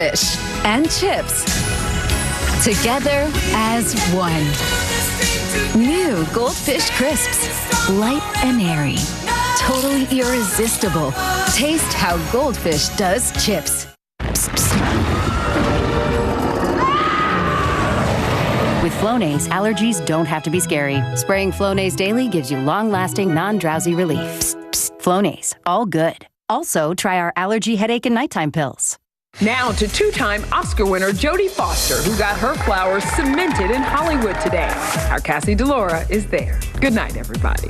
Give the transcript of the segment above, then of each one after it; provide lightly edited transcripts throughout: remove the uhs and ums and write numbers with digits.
Fish and chips together as one. New Goldfish Crisps, light and airy, totally irresistible. Taste how Goldfish does chips. Psst, psst. With Flonase, allergies don't have to be scary. Spraying Flonase daily gives you long-lasting, non-drowsy relief. Psst, psst. Flonase, all good. Also, try our allergy headache and nighttime pills. Now to two-time Oscar winner Jodie Foster, who got her flowers cemented in Hollywood today. Our Cassie DeLaura is there. Good night, everybody.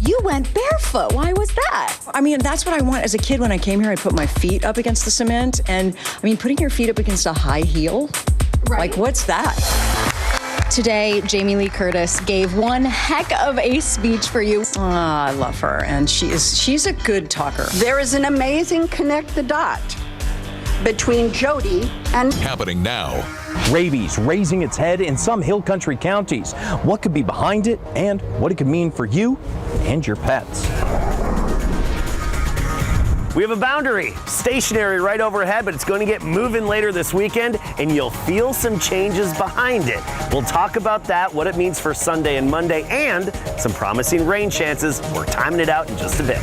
You went barefoot. Why was that? I mean, that's what I want. As a kid, when I came here, I put my feet up against the cement. And I mean, putting your feet up against a high heel, right. Like, what's that? Today, Jamie Lee Curtis gave one heck of a speech for you. I love her, and she's a good talker. There is an amazing connect the dot between Jodie and... Happening now. Rabies raising its head in some hill country counties. What could be behind it and what it could mean for you and your pets. We have a boundary stationary right overhead, but it's going to get moving later this weekend, and you'll feel some changes behind it. We'll talk about that, what it means for Sunday and Monday, and some promising rain chances. We're timing it out in just a bit.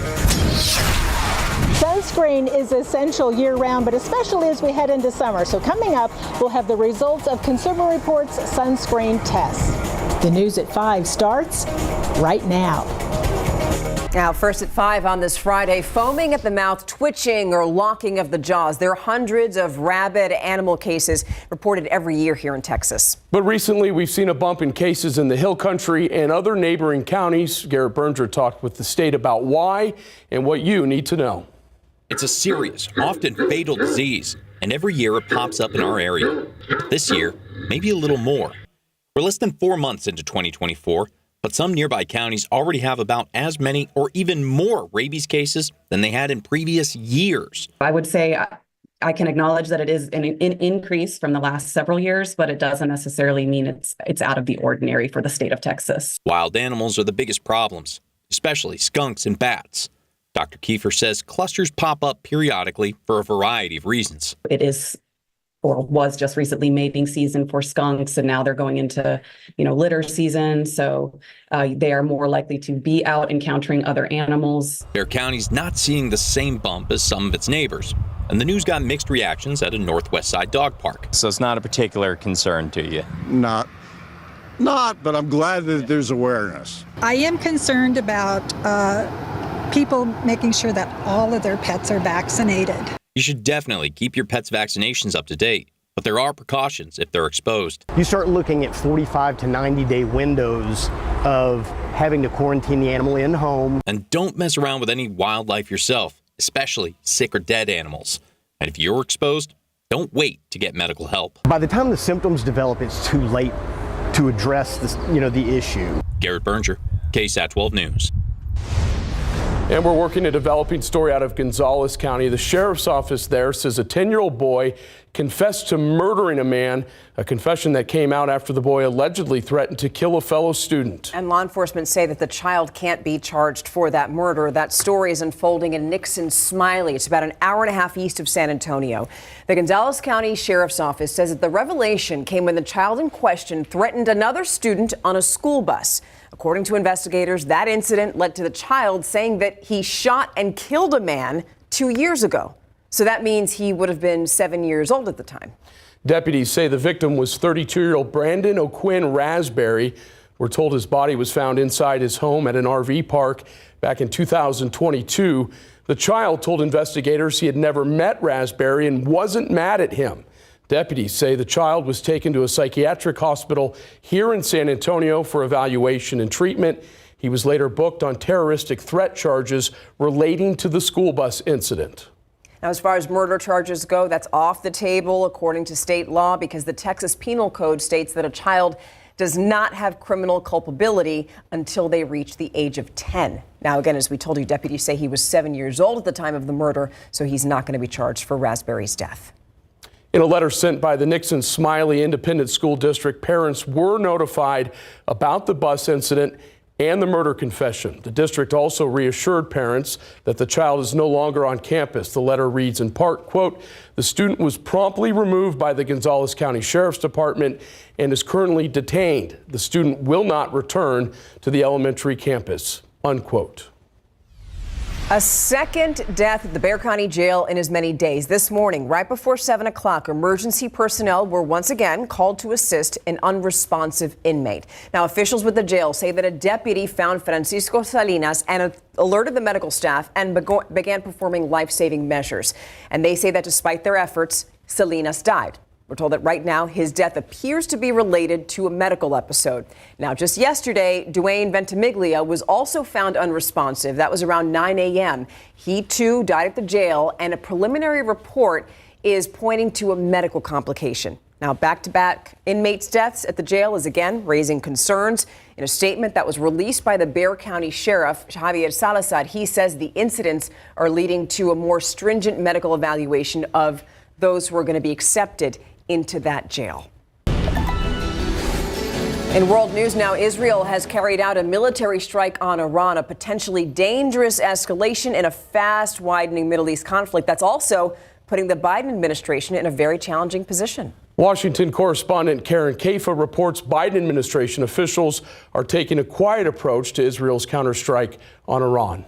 Sunscreen is essential year-round, but especially as we head into summer. So coming up, we'll have the results of Consumer Reports sunscreen tests. The news at 5 starts right now. Now, first at 5 on this Friday, foaming at the mouth, twitching or locking of the jaws. There are hundreds of rabid animal cases reported every year here in Texas. But recently, we've seen a bump in cases in the Hill Country and other neighboring counties. Garrett Berger talked with the state about why and what you need to know. It's a serious, often fatal disease, and every year it pops up in our area. This year, maybe a little more. We're less than 4 months into 2024. But some nearby counties already have about as many or even more rabies cases than they had in previous years. I would say I can acknowledge that it is an increase from the last several years, but it doesn't necessarily mean it's out of the ordinary for the state of Texas. Wild animals are the biggest problems, especially skunks and bats. Dr. Kiefer says clusters pop up periodically for a variety of reasons. It is or was just recently mating season for skunks, and now they're going into, litter season. So they are more likely to be out encountering other animals. Their county's not seeing the same bump as some of its neighbors, and the news got mixed reactions at a Northwest Side dog park. So it's not a particular concern to you? Not, but I'm glad that there's awareness. I am concerned about people making sure that all of their pets are vaccinated. You should definitely keep your pet's vaccinations up to date, but there are precautions if they're exposed. You start looking at 45 to 90-day windows of having to quarantine the animal in home. And don't mess around with any wildlife yourself, especially sick or dead animals. And if you're exposed, don't wait to get medical help. By the time the symptoms develop, it's too late to address this, the issue. Garrett Berger, KSAT 12 News. And we're working a developing story out of Gonzales County. The sheriff's office there says a 10-year-old boy confessed to murdering a man, a confession that came out after the boy allegedly threatened to kill a fellow student. And law enforcement say that the child can't be charged for that murder. That story is unfolding in Nixon Smiley. It's about an hour and a half east of San Antonio. The Gonzales County Sheriff's Office says that the revelation came when the child in question threatened another student on a school bus. According to investigators, that incident led to the child saying that he shot and killed a man 2 years ago. So that means he would have been 7 years old at the time. Deputies say the victim was 32-year-old Brandon O'Quinn Raspberry. We're told his body was found inside his home at an RV park back in 2022. The child told investigators he had never met Raspberry and wasn't mad at him. Deputies say the child was taken to a psychiatric hospital here in San Antonio for evaluation and treatment. He was later booked on terroristic threat charges relating to the school bus incident. Now, as far as murder charges go, that's off the table according to state law because the Texas Penal Code states that a child does not have criminal culpability until they reach the age of 10. Now, again, as we told you, deputies say he was 7 years old at the time of the murder, so he's not going to be charged for Raspberry's death. In a letter sent by the Nixon Smiley Independent School District, parents were notified about the bus incident and the murder confession. The district also reassured parents that the child is no longer on campus. The letter reads in part, quote, "The student was promptly removed by the Gonzales County Sheriff's Department and is currently detained. The student will not return to the elementary campus," unquote. A second death at the Bexar County Jail in as many days. This morning, right before 7 o'clock, emergency personnel were once again called to assist an unresponsive inmate. Now, officials with the jail say that a deputy found Francisco Salinas and alerted the medical staff and began performing life-saving measures. And they say that despite their efforts, Salinas died. We're told that right now his death appears to be related to a medical episode. Now, just yesterday, Dwayne Ventimiglia was also found unresponsive. That was around 9 a.m. He, too, died at the jail, and a preliminary report is pointing to a medical complication. Now, back-to-back inmates' deaths at the jail is again raising concerns. In a statement that was released by the Bexar County Sheriff, Javier Salazar, he says the incidents are leading to a more stringent medical evaluation of those who are going to be accepted into that jail. In world news now, Israel has carried out a military strike on Iran, a potentially dangerous escalation in a fast widening Middle East conflict that's also putting the Biden administration in a very challenging position. Washington correspondent Karen Kaifa reports Biden administration officials are taking a quiet approach to Israel's counterstrike on Iran.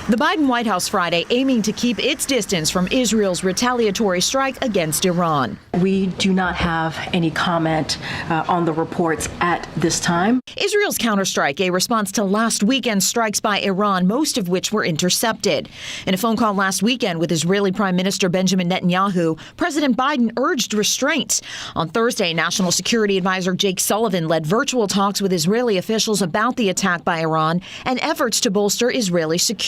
The Biden White House Friday aiming to keep its distance from Israel's retaliatory strike against Iran. We do not have any comment on the reports at this time. Israel's counterstrike, a response to last weekend's strikes by Iran, most of which were intercepted. In a phone call last weekend with Israeli Prime Minister Benjamin Netanyahu, President Biden urged restraint. On Thursday, National Security Advisor Jake Sullivan led virtual talks with Israeli officials about the attack by Iran and efforts to bolster Israeli security.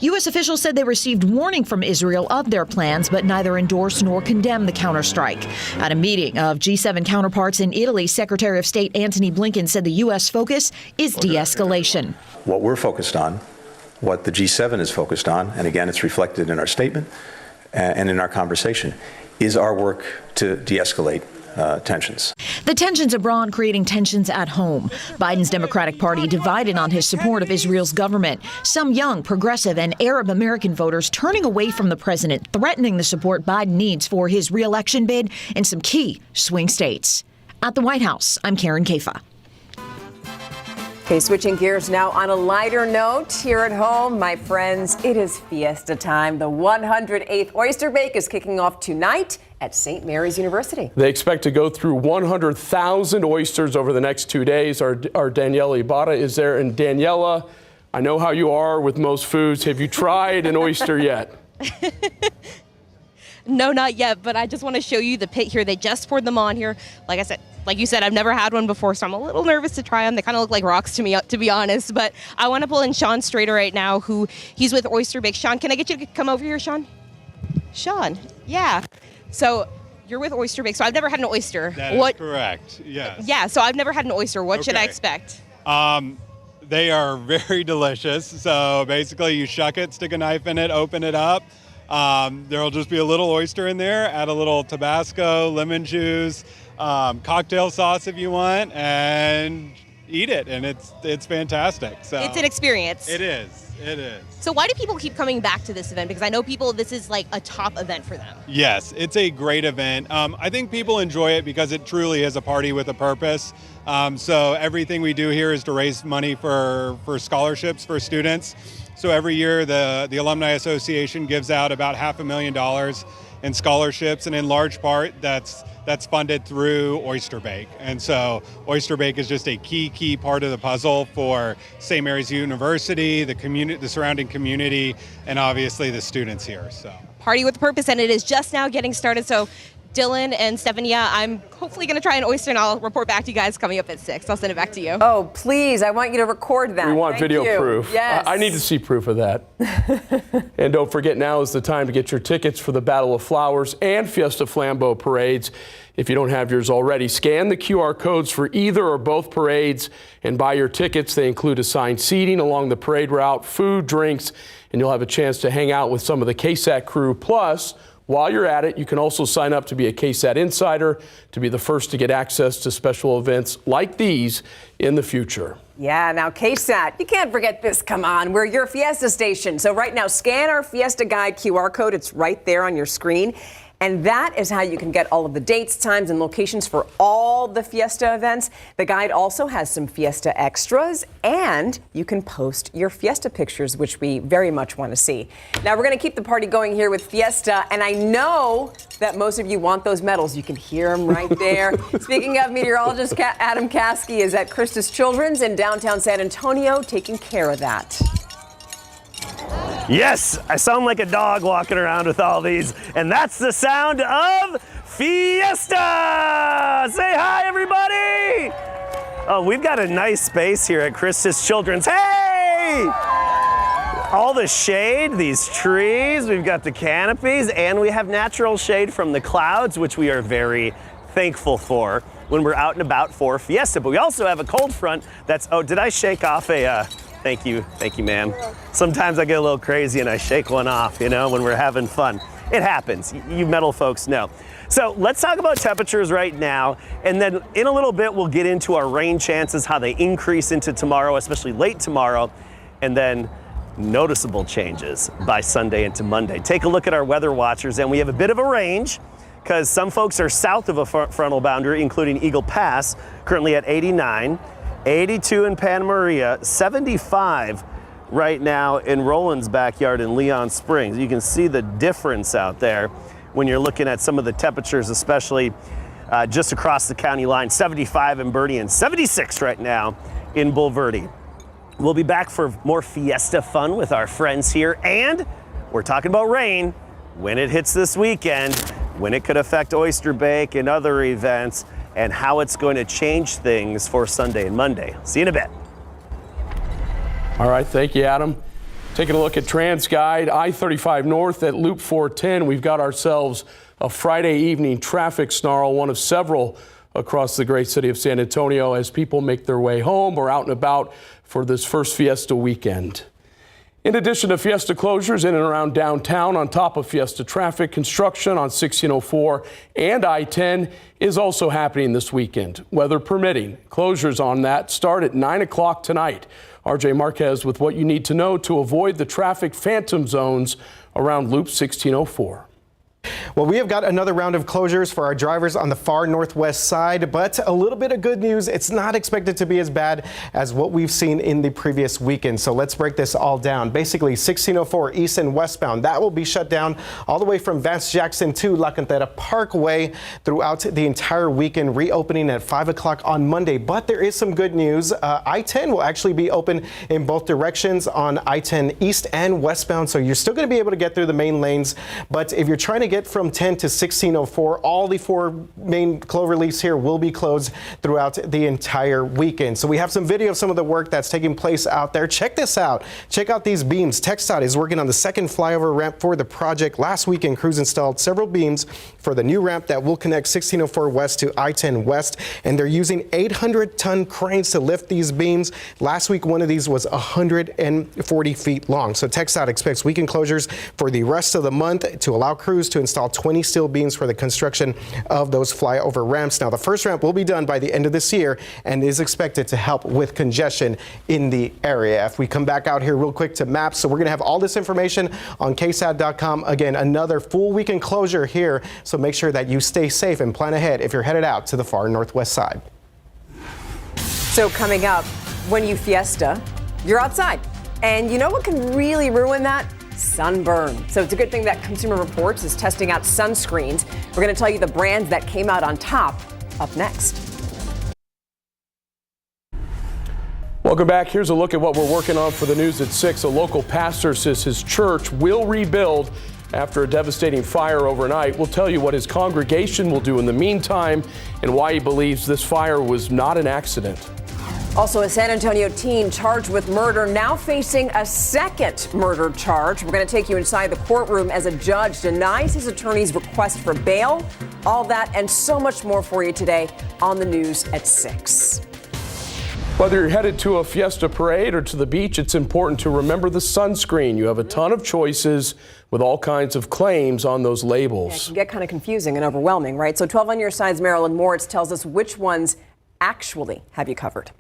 U.S. officials said they received warning from Israel of their plans, but neither endorsed nor condemned the counterstrike. At a meeting of G7 counterparts in Italy, Secretary of State Antony Blinken said the U.S. focus is de-escalation. What we're focused on, what the G7 is focused on, and again, it's reflected in our statement and in our conversation, is our work to de-escalate tensions. The tensions abroad creating tensions at home. Biden's Democratic Party divided on his support of Israel's government. Some young, progressive, and Arab American voters turning away from the president, threatening the support Biden needs for his re-election bid in some key swing states. At the White House, I'm Karen Kaifa. Okay, switching gears now on a lighter note here at home, my friends, it is Fiesta Time. The 108th Oyster Bake is kicking off tonight at St. Mary's University. They expect to go through 100,000 oysters over the next 2 days. Our Daniela Ibarra is there. And Daniela, I know how you are with most foods. Have you tried an oyster yet? No, not yet, but I just want to show you the pit here. They just poured them on here. Like I said, like you said, I've never had one before, so I'm a little nervous to try them. They kind of look like rocks to me, to be honest. But I want to pull in Sean Strader right now, he's with Oyster Bake. Sean, can I get you to come over here, Sean? Sean, yeah. So you're with Oyster Bake. So I've never had an oyster. That is correct, yes. Yeah, so I've never had an oyster. What should I expect? They are very delicious. So basically you shuck it, stick a knife in it, open it up. There'll just be a little oyster in there, add a little Tabasco, lemon juice, cocktail sauce if you want, and eat it. And it's fantastic. So it's an experience. It is. It is. So why do people keep coming back to this event? Because I know this is like a top event for them. Yes, it's a great event. I think people enjoy it because it truly is a party with a purpose. So everything we do here is to raise money for scholarships for students. So every year the Alumni Association gives out about $500,000 in scholarships, and in large part that's funded through Oyster Bake. And so Oyster Bake is just a key part of the puzzle for St. Mary's University, the community, the surrounding community, and obviously the students here. So party with a purpose, and it is just now getting started. So Dylan and Stephanie, I'm hopefully going to try an oyster, and I'll report back to you guys coming up at 6. I'll send it back to you. Oh, please. I want you to record that. We want Thank video you. proof. Yes. I need to see proof of that. And don't forget, now is the time to get your tickets for the Battle of Flowers and Fiesta Flambeau parades. If you don't have yours already, scan the QR codes for either or both parades and buy your tickets. They include assigned seating along the parade route, food, drinks, and you'll have a chance to hang out with some of the KSAT crew, plus While you're at it, you can also sign up to be a KSAT insider to be the first to get access to special events like these in the future. Yeah, now KSAT, you can't forget this. Come on, we're your Fiesta station. So right now, scan our Fiesta Guide QR code. It's right there on your screen. And that is how you can get all of the dates, times, and locations for all the Fiesta events. The guide also has some Fiesta extras, and you can post your Fiesta pictures, which we very much want to see. Now, we're going to keep the party going here with Fiesta, and I know that most of you want those medals. You can hear them right there. Speaking of, meteorologist Adam Caskey is at Christus Children's in downtown San Antonio, taking care of that. Yes, I sound like a dog walking around with all these, and that's the sound of Fiesta! Say hi, everybody! Oh, we've got a nice space here at Christus Children's. Hey! All the shade, these trees, we've got the canopies, and we have natural shade from the clouds, which we are very thankful for when we're out and about for Fiesta. But we also have a cold front that's, oh, did I shake off a, thank you, ma'am. Sometimes I get a little crazy and I shake one off, you know, when we're having fun. It happens, you metal folks know. So let's talk about temperatures right now, and then in a little bit we'll get into our rain chances, how they increase into tomorrow, especially late tomorrow, and then noticeable changes by Sunday into Monday. Take a look at our weather watchers, and we have a bit of a range because some folks are south of a frontal boundary, including Eagle Pass, currently at 89. 82 in Pan Maria, 75 right now in Roland's backyard in Leon Springs. You can see the difference out there when you're looking at some of the temperatures, especially just across the county line. 75 in Bertie and 76 right now in Bulverde. We'll be back for more Fiesta fun with our friends here, and we're talking about rain when it hits this weekend, when it could affect Oyster Bake and other events, and how it's going to change things for Sunday and Monday. See you in a bit. All right, thank you, Adam. Taking a look at TransGuide, I-35 North at Loop 410. We've got ourselves a Friday evening traffic snarl, one of several across the great city of San Antonio as people make their way home or out and about for this first Fiesta weekend. In addition to Fiesta closures in and around downtown, on top of Fiesta traffic, construction on 1604 and I-10 is also happening this weekend. Weather permitting, closures on that start at 9 o'clock tonight. RJ Marquez with what you need to know to avoid the traffic phantom zones around Loop 1604. Well, we have got another round of closures for our drivers on the far northwest side, but a little bit of good news. It's not expected to be as bad as what we've seen in the previous weekend. So let's break this all down. Basically, 1604 east and westbound, that will be shut down all the way from Vance Jackson to La Cantera Parkway throughout the entire weekend, reopening at 5 o'clock on Monday. But there is some good news. I-10 will actually be open in both directions on I-10 east and westbound. So you're still going to be able to get through the main lanes. But if you're trying to get from 10 to 1604, all the four main clover leafs here will be closed throughout the entire weekend. So we have some video of some of the work that's taking place out there. Check this out. Check out these beams. TxDOT is working on the second flyover ramp for the project. Last weekend, crews installed several beams for the new ramp that will connect 1604 west to I-10 west, and they're using 800-ton cranes to lift these beams. Last week, one of these was 140 feet long. So TxDOT expects weekend closures for the rest of the month to allow crews to install 20 steel beams for the construction of those flyover ramps. Now, the first ramp will be done by the end of this year and is expected to help with congestion in the area. If we come back out here real quick to maps, so we're going to have all this information on KSAT.com. Again, another full weekend closure here, so make sure that you stay safe and plan ahead if you're headed out to the far northwest side. So coming up, when you Fiesta, you're outside. And you know what can really ruin that? Sunburn. So it's a good thing that Consumer Reports is testing out sunscreens. We're going to tell you the brands that came out on top up next. Welcome back. Here's a look at what we're working on for the news at 6. A local pastor says his church will rebuild after a devastating fire overnight. We'll tell you what his congregation will do in the meantime and why he believes this fire was not an accident. Also, a San Antonio teen charged with murder now facing a second murder charge. We're going to take you inside the courtroom as a judge denies his attorney's request for bail. All that and so much more for you today on the news at 6. Whether you're headed to a Fiesta parade or to the beach, it's important to remember the sunscreen. You have a ton of choices with all kinds of claims on those labels. Yeah, it can get kind of confusing and overwhelming, right? So 12 on your side's Marilyn Moritz tells us which ones actually have you covered.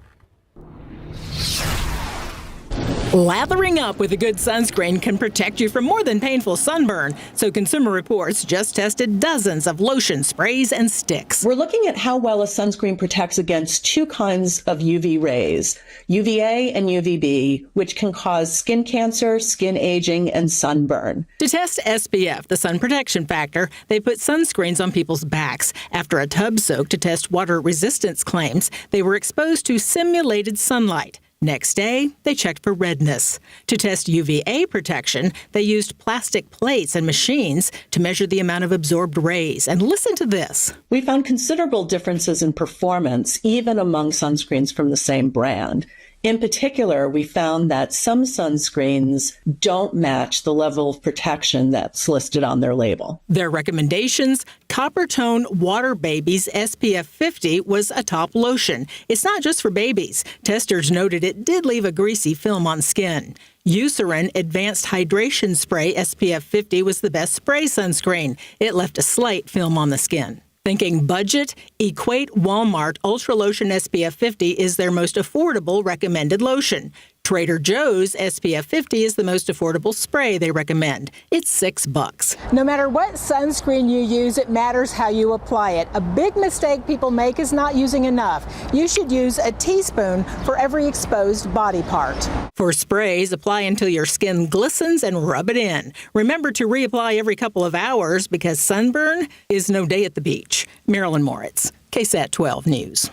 Lathering up with a good sunscreen can protect you from more than painful sunburn. So Consumer Reports just tested dozens of lotion, sprays, and sticks. We're looking at how well a sunscreen protects against two kinds of UV rays, UVA and UVB, which can cause skin cancer, skin aging, and sunburn. To test SPF, the sun protection factor, they put sunscreens on people's backs. After a tub soak to test water resistance claims, they were exposed to simulated sunlight. Next day, they checked for redness. To test UVA protection, they used plastic plates and machines to measure the amount of absorbed rays. And listen to this. We found considerable differences in performance, even among sunscreens from the same brand. In particular, we found that some sunscreens don't match the level of protection that's listed on their label. Their recommendations: Coppertone Water Babies SPF 50 was a top lotion. It's not just for babies. Testers noted it did leave a greasy film on skin. Eucerin Advanced Hydration Spray SPF 50 was the best spray sunscreen. It left a slight film on the skin. Thinking budget? Equate Walmart Ultra Lotion SPF 50 is their most affordable recommended lotion. Trader Joe's SPF 50 is the most affordable spray they recommend. It's $6. No matter what sunscreen you use, it matters how you apply it. A big mistake people make is not using enough. You should use a teaspoon for every exposed body part. For sprays, apply until your skin glistens and rub it in. Remember to reapply every couple of hours because sunburn is no day at the beach. Marilyn Moritz, KSAT 12 News.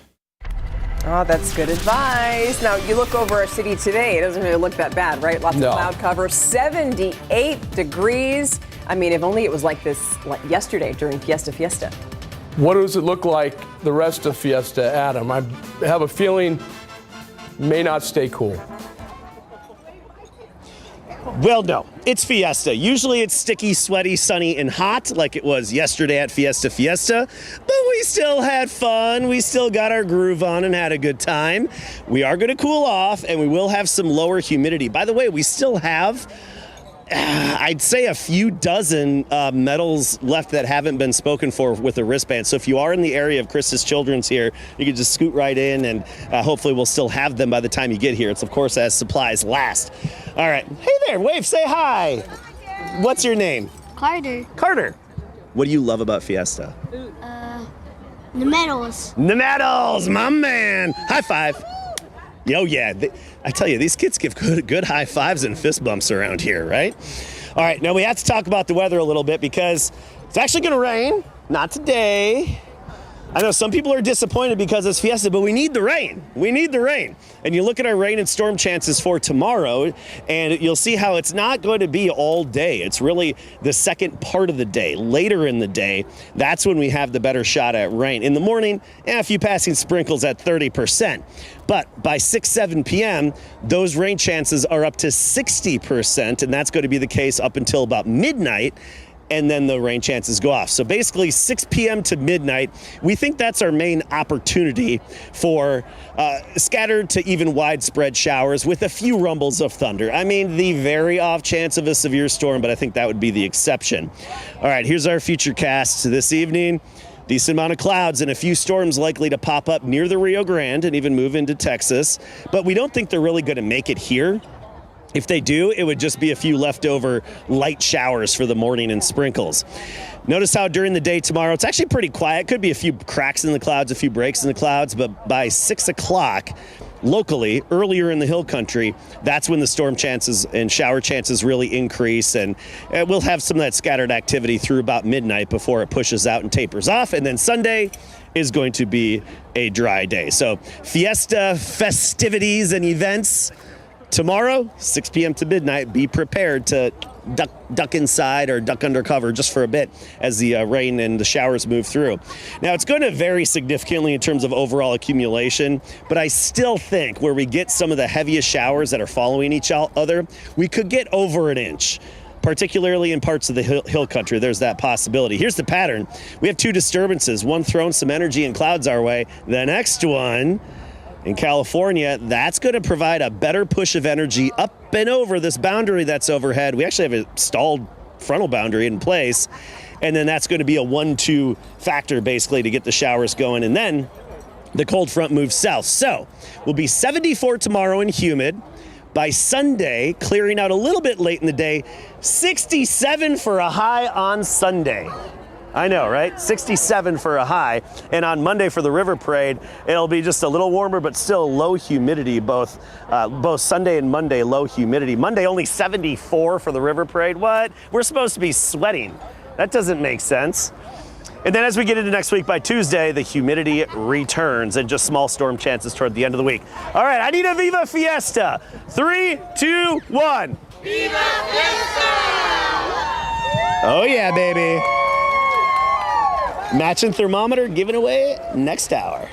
Oh, that's good advice. Now, you look over our city today, it doesn't really look that bad, right? Lots of cloud cover, 78 degrees. I mean, if only it was like this yesterday during Fiesta. What does it look like the rest of Fiesta, Adam? I have a feeling may not stay cool. Well, no, it's Fiesta. Usually it's sticky, sweaty, sunny, and hot like it was yesterday at Fiesta, but we still had fun. We still got our groove on and had a good time. We are going to cool off, and we will have some lower humidity. By the way, we still have, I'd say, a few dozen medals left that haven't been spoken for with a wristband. So if you are in the area of Chris's Children's here, you can just scoot right in, and hopefully we'll still have them by the time you get here. It's, of course, as supplies last. All right. Hey there, wave, say hi. What's your name? Carter. Carter. What do you love about Fiesta? The medals. The medals, my man. High five. Oh, yeah. I tell you, these kids give good high fives and fist bumps around here, right? All right, now we have to talk about the weather a little bit because it's actually going to rain. Not today. I know some people are disappointed because it's Fiesta, but we need the rain. We need the rain. And you look at our rain and storm chances for tomorrow, and you'll see how it's not going to be all day. It's really the second part of the day. Later in the day, that's when we have the better shot at rain. In the morning, a few passing sprinkles at 30%. But by 6, 7 p.m., those rain chances are up to 60%, and that's going to be the case up until about midnight. And then the rain chances go off. So basically 6 p.m. to midnight, we think that's our main opportunity for scattered to even widespread showers with a few rumbles of thunder. I mean, the very off chance of a severe storm, but I think that would be the exception. All right, here's our future cast this evening. Decent amount of clouds and a few storms likely to pop up near the Rio Grande and even move into Texas. But we don't think they're really going to make it here. If they do, it would just be a few leftover light showers for the morning and sprinkles. Notice how during the day tomorrow, it's actually pretty quiet. Could be a few cracks in the clouds, a few breaks in the clouds, but by 6 o'clock locally, earlier in the hill country, that's when the storm chances and shower chances really increase. And we'll have some of that scattered activity through about midnight before it pushes out and tapers off. And then Sunday is going to be a dry day. So Fiesta festivities and events tomorrow, 6 p.m. to midnight. Be prepared to duck inside or duck under cover just for a bit as the rain and the showers move through. Now, it's going to vary significantly in terms of overall accumulation, but I still think where we get some of the heaviest showers that are following each other, we could get over an inch. Particularly in parts of the hill country, there's that possibility. Here's the pattern. We have two disturbances, one throwing some energy and clouds our way. The next one in California, that's going to provide a better push of energy up and over this boundary that's overhead. We actually have a stalled frontal boundary in place, and then that's going to be a 1-2 factor basically to get the showers going, and then the cold front moves south. So we'll be 74 tomorrow and humid. By Sunday, clearing out a little bit late in the day, 67 for a high on Sunday. I know, right? 67 for a high. And on Monday for the River Parade, it'll be just a little warmer, but still low humidity, both Sunday and Monday, low humidity. Monday only 74 for the River Parade. What? We're supposed to be sweating. That doesn't make sense. And then as we get into next week, by Tuesday, the humidity returns and just small storm chances toward the end of the week. All right, I need a Viva Fiesta. 3, 2, 1. Viva Fiesta! Oh yeah, baby. Matching thermometer given away next hour.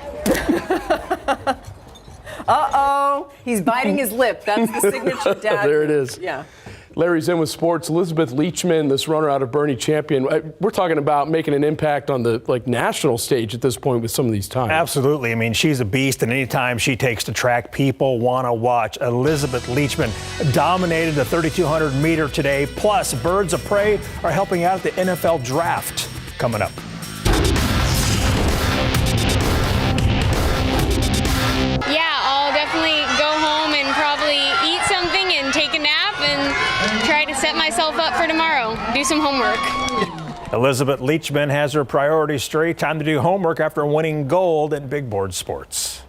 Uh-oh, he's biting his lip. That's the signature, Dad. There it is. Yeah. Larry's in with sports. Elizabeth Leachman, this runner out of Bernie Champion. We're talking about making an impact on the national stage at this point with some of these times. Absolutely. I mean, she's a beast, and anytime she takes the track, people want to watch. Elizabeth Leachman dominated the 3,200 meter today. Plus, Birds of Prey are helping out at the NFL draft coming up. Yeah, I'll definitely go home and probably eat something and take a nap and try to set myself up for tomorrow. Do some homework. Elizabeth Leachman has her priorities straight. Time to do homework after winning gold in big board sports.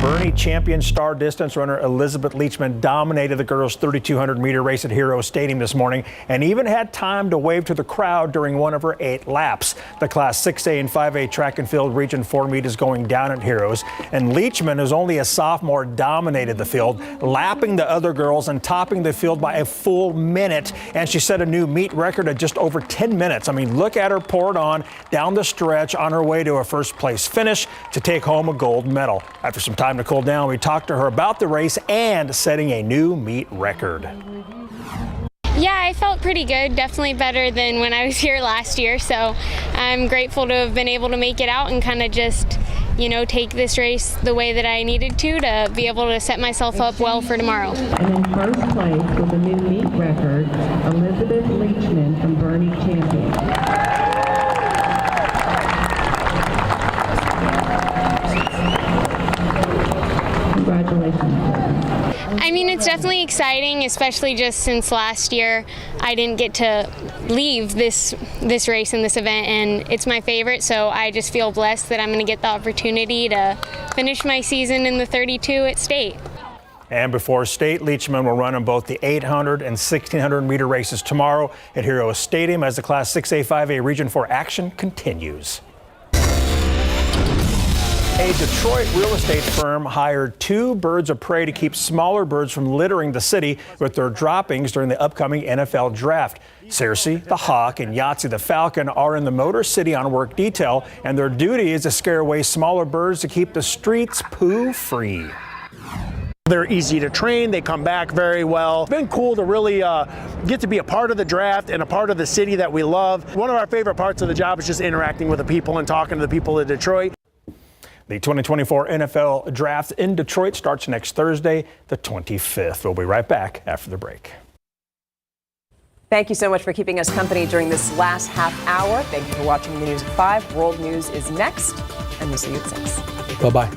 Bernie Champion star distance runner Elizabeth Leachman dominated the girls' 3,200 meter race at Hero Stadium this morning and even had time to wave to the crowd during one of her 8 laps. The Class 6A and 5A track and field Region 4 meet is going down at Heroes, and Leachman, who's only a sophomore, dominated the field, lapping the other girls and topping the field by a full minute, and she set a new meet record at just over 10 minutes. I mean, look at her pour it on down the stretch on her way to a first place finish to take home a gold medal. After some time to cool down, we talked to her about the race and setting a new meet record. Yeah, I felt pretty good, definitely better than when I was here last year, so I'm grateful to have been able to make it out and kind of just, take this race the way that I needed to be able to set myself up well for tomorrow. And in first place with a new meet record, Elizabeth Leachman from Bernie Champion. I mean, it's definitely exciting, especially just since last year I didn't get to leave this race and this event, and it's my favorite, so I just feel blessed that I'm going to get the opportunity to finish my season in the 32 at state. And before state, Leachman will run in both the 800 and 1600 meter races tomorrow at Hero Stadium as the Class 6A, 5A Region 4 action continues. A Detroit real estate firm hired 2 birds of prey to keep smaller birds from littering the city with their droppings during the upcoming NFL draft. Circe, the hawk, and Yahtzee, the falcon, are in the Motor City on work detail, and their duty is to scare away smaller birds to keep the streets poo-free. They're easy to train. They come back very well. It's been cool to really get to be a part of the draft and a part of the city that we love. One of our favorite parts of the job is just interacting with the people and talking to the people of Detroit. The 2024 NFL Draft in Detroit starts next Thursday, the 25th. We'll be right back after the break. Thank you so much for keeping us company during this last half hour. Thank you for watching the news at 5. World News is next, and we'll see you at 6. Bye-bye.